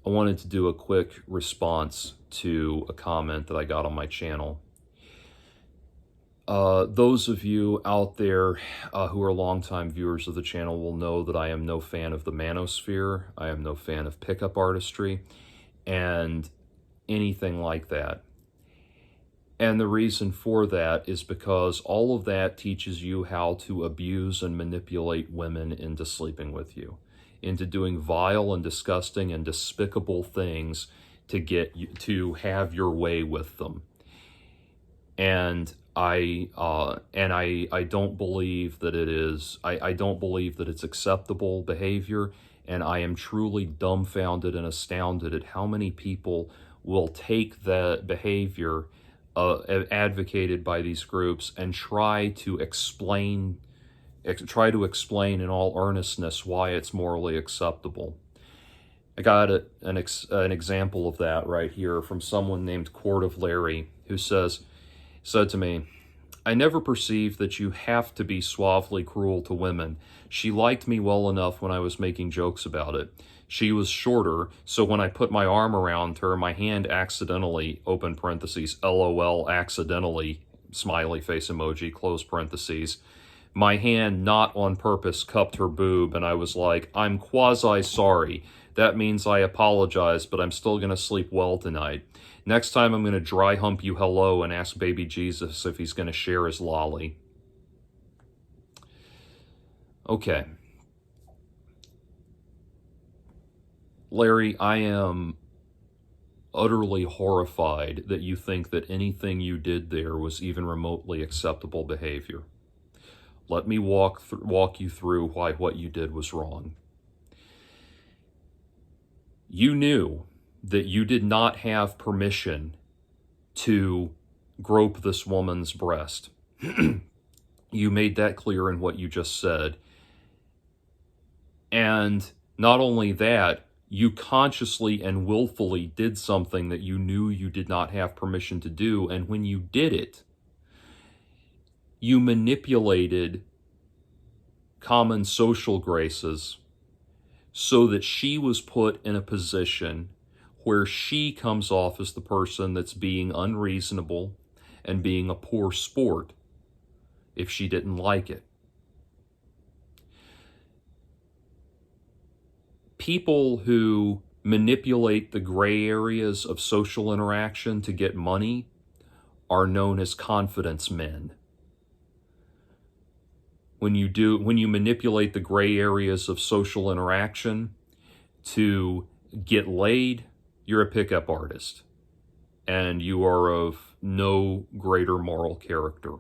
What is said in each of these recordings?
I wanted to do a quick response to a comment that I got on my channel. Those of you out there who are longtime viewers of the channel will know that I am no fan of the manosphere. I am no fan of pickup artistry and anything like that. And the reason for that is because all of that teaches you how to abuse and manipulate women into sleeping with you, into doing vile and disgusting and despicable things to get you to have your way with them. And I don't believe that it is. I don't believe that it's acceptable behavior, and I am truly dumbfounded and astounded at how many people will take that behavior advocated by these groups and try to explain in all earnestness why it's morally acceptable. I got an example of that right here from someone named QuartuvLarry, who said to me, "I never perceived that you have to be suavely cruel to women. She liked me well enough when I was making jokes about it. She was shorter, so when I put my arm around her, my hand accidentally, open parentheses, LOL, accidentally, smiley face emoji, close parentheses, my hand not on purpose cupped her boob, and I was like, I'm quasi-sorry. That means I apologize, but I'm still going to sleep well tonight. Next time I'm going to dry hump you hello and ask baby Jesus if he's going to share his lolly." Okay. Larry, I am utterly horrified that you think that anything you did there was even remotely acceptable behavior. Let me walk you through why what you did was wrong. You knew that you did not have permission to grope this woman's breast. You made that clear in what you just said. And not only that, you consciously and willfully did something that you knew you did not have permission to do. And when you did it, you manipulated common social graces so that she was put in a position where she comes off as the person that's being unreasonable and being a poor sport if she didn't like it. People who manipulate the gray areas of social interaction to get money are known as confidence men. When you manipulate the gray areas of social interaction to get laid, you're a pickup artist, and you are of no greater moral character.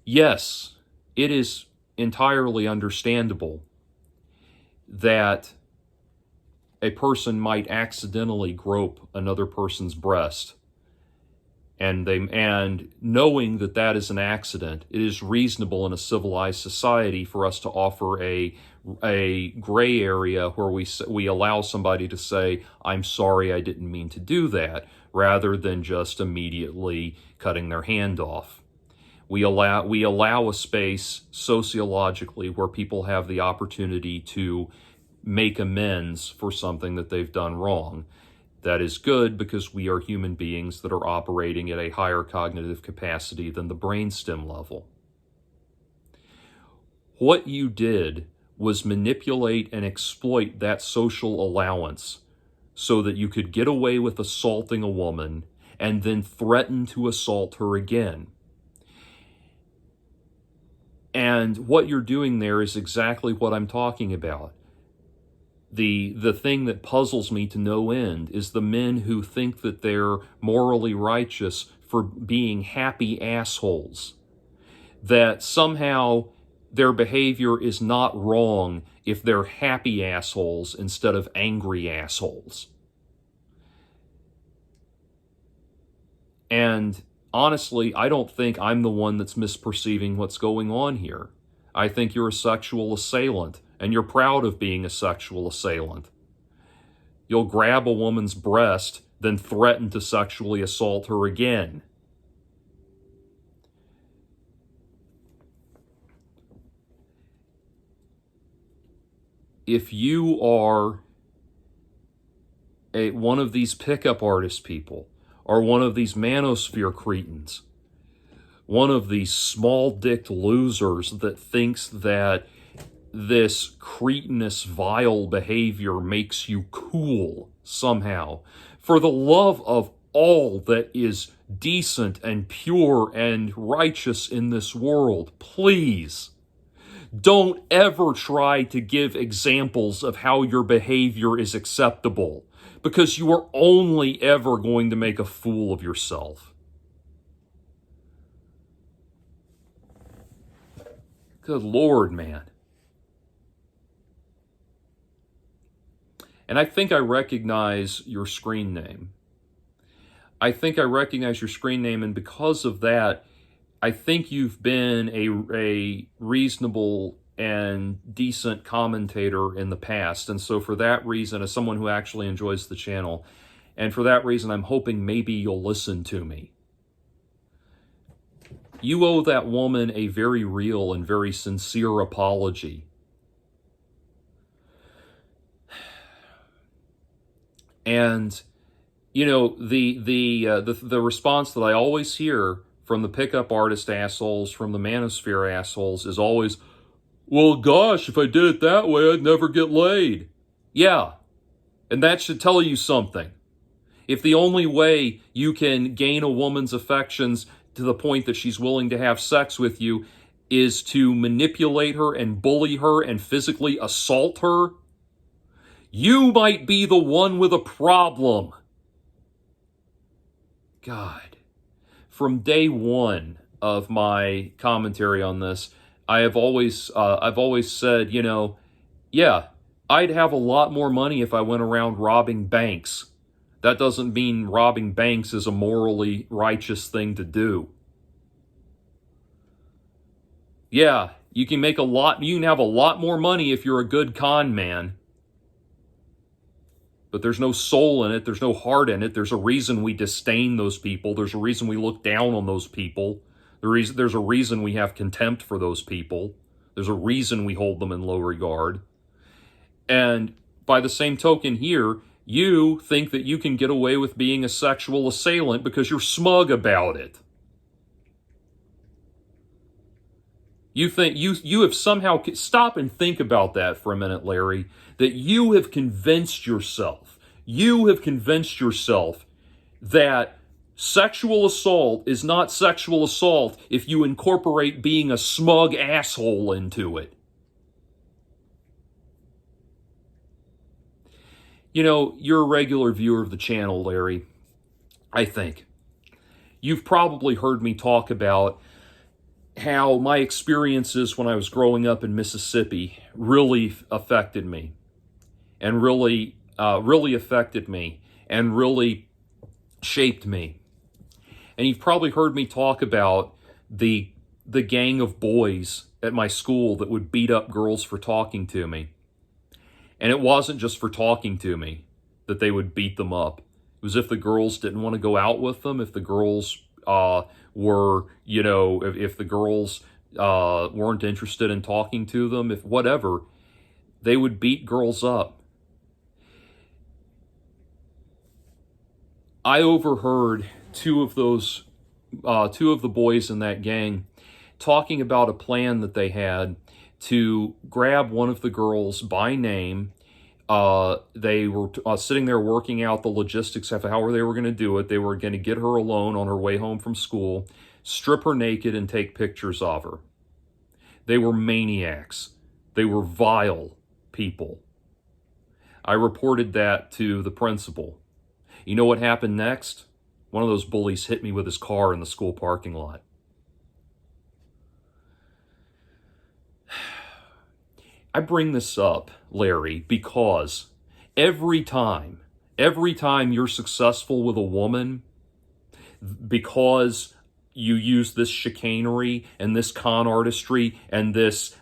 Yes, it is entirely understandable that a person might accidentally grope another person's breast, and knowing that that is an accident, it is reasonable in a civilized society for us to offer a gray area where we allow somebody to say, I'm sorry, I didn't mean to do that, rather than just immediately cutting their hand off. We allow a space sociologically where people have the opportunity to make amends for something that they've done wrong. That is good because we are human beings that are operating at a higher cognitive capacity than the brainstem level. What you did was manipulate and exploit that social allowance so that you could get away with assaulting a woman and then threaten to assault her again. And what you're doing there is exactly what I'm talking about. The thing that puzzles me to no end is the men who think that they're morally righteous for being happy assholes. That somehow their behavior is not wrong if they're happy assholes instead of angry assholes. And honestly, I don't think I'm the one that's misperceiving what's going on here. I think you're a sexual assailant, and you're proud of being a sexual assailant. You'll grab a woman's breast, then threaten to sexually assault her again. if you are one of these pickup artist people, or one of these manosphere cretins, one of these small-dicked losers that thinks that this cretinous, vile behavior makes you cool somehow, for the love of all that is decent and pure and righteous in this world, please don't ever try to give examples of how your behavior is acceptable, because you are only ever going to make a fool of yourself. Good Lord, man. And I think I recognize your screen name. I think I recognize your screen name, and because of that, I think you've been a reasonable and decent commentator in the past. And so for that reason, as someone who actually enjoys the channel, and for that reason, I'm hoping maybe you'll listen to me. You owe that woman a very real and very sincere apology. And, you know, the response that I always hear from the pickup artist assholes, from the manosphere assholes, is always, well, gosh, if I did it that way, I'd never get laid. Yeah, and that should tell you something. If the only way you can gain a woman's affections to the point that she's willing to have sex with you is to manipulate her and bully her and physically assault her, you might be the one with a problem. God. From day one of my commentary on this, I've always said, you know, yeah, I'd have a lot more money if I went around robbing banks. That doesn't mean robbing banks is a morally righteous thing to do. Yeah, you can have a lot more money if you're a good con man. But there's no soul in it. There's no heart in it. There's a reason we disdain those people. There's a reason we look down on those people. There's a reason we have contempt for those people. There's a reason we hold them in low regard. And by the same token here, you think that you can get away with being a sexual assailant because you're smug about it. You think you have somehow, stop and think about that for a minute, Larry, that you have convinced yourself that sexual assault is not sexual assault if you incorporate being a smug asshole into it. You know, you're a regular viewer of the channel, Larry, I think. You've probably heard me talk about how my experiences when I was growing up in Mississippi really affected me, and really affected me, and really shaped me. And you've probably heard me talk about the gang of boys at my school that would beat up girls for talking to me. And it wasn't just for talking to me that they would beat them up. It was if the girls didn't want to go out with them, if the girls were, you know, if the girls weren't interested in talking to them, if whatever, they would beat girls up. I overheard two of the boys in that gang talking about a plan that they had to grab one of the girls by name. They were sitting there working out the logistics of how they were going to do it. They were going to get her alone on her way home from school, strip her naked, and take pictures of her. They were maniacs. They were vile people. I reported that to the principal. You know what happened next? One of those bullies hit me with his car in the school parking lot. I bring this up, Larry, because every time you're successful with a woman, because you use this chicanery and this con artistry and this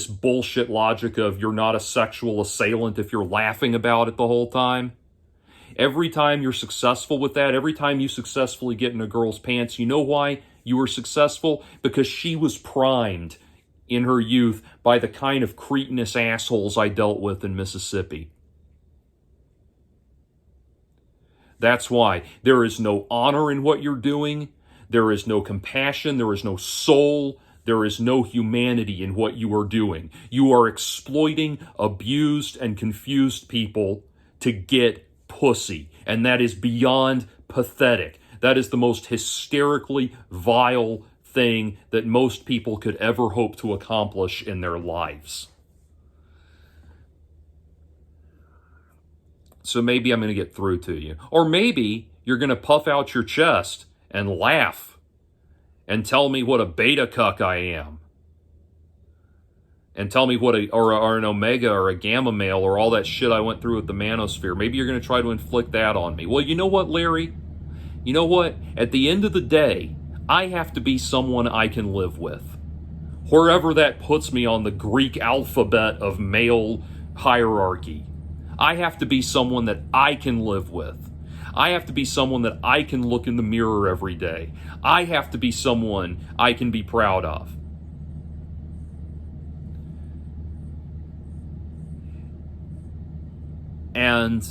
bullshit logic of you're not a sexual assailant if you're laughing about it the whole time, every time you're successful with that, every time you successfully get in a girl's pants, you know why you were successful? Because she was primed in her youth by the kind of cretinous assholes I dealt with in Mississippi. That's why there is no honor in what you're doing. There is no compassion. There is no soul. There is no humanity in what you are doing. You are exploiting abused and confused people to get pussy. And that is beyond pathetic. That is the most hysterically vile thing that most people could ever hope to accomplish in their lives. So maybe I'm going to get through to you. Or maybe you're going to puff out your chest and laugh and tell me what a beta cuck I am. And tell me what an omega or a gamma male or all that shit I went through with the manosphere. Maybe you're going to try to inflict that on me. Well, you know what, Larry? You know what? At the end of the day, I have to be someone I can live with. Wherever that puts me on the Greek alphabet of male hierarchy. I have to be someone that I can live with. I have to be someone that I can look in the mirror every day. I have to be someone I can be proud of. And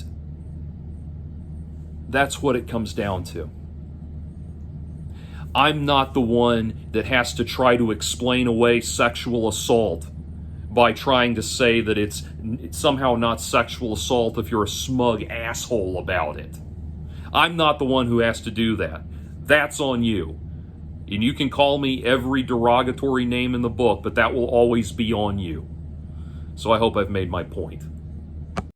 that's what it comes down to. I'm not the one that has to try to explain away sexual assault by trying to say that it's somehow not sexual assault if you're a smug asshole about it. I'm not the one who has to do that. That's on you. And you can call me every derogatory name in the book, but that will always be on you. So I hope I've made my point.